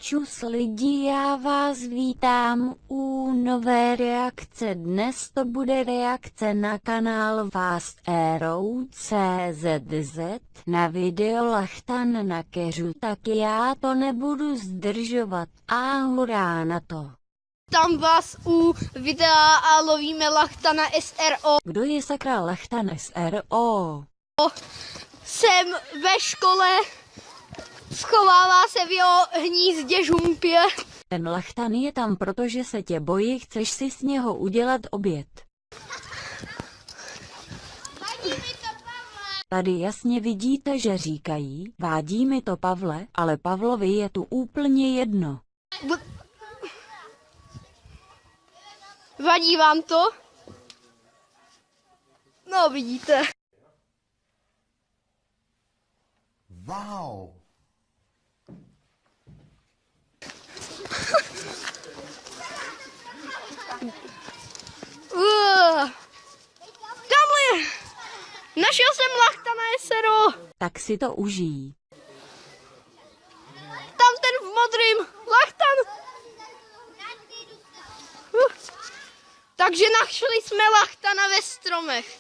Čus lidi, já vás vítám u nové reakce. Dnes to bude reakce na kanál Fast Arrow CZZ na video Lachtan na keřu, tak já to nebudu zdržovat a hurá na to. Tam vás u videa a lovíme Lachtana SRO. Kdo je sakra Lachtan SRO? Jsem ve škole, schovává se v jeho hnízdě žumpě. Ten Lachtan je tam, protože se tě bojí, chceš si z něho udělat oběd. Tady jasně vidíte, že říkají, vádí mi to Pavle, ale Pavlovi je tu úplně jedno. Vadí vám to? No, vidíte. Wow. Tamhle! Našel jsem Lachtana SRO. Tak si to užij. Tam ten v modrým. Lachtan. Takže našli jsme Lachtana ve stromech.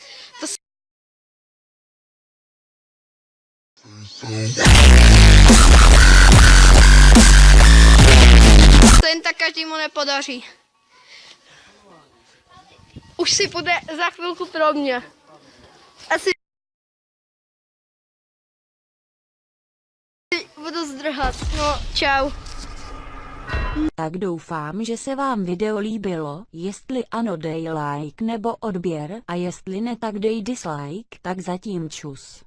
To jen tak každému nepodaří. Už si půjde za chvilku pro mě. Asi budu zdrhat. No, čau. Tak doufám, že se vám video líbilo, jestli ano dej like nebo odběr a jestli ne tak dej dislike, tak zatím čus.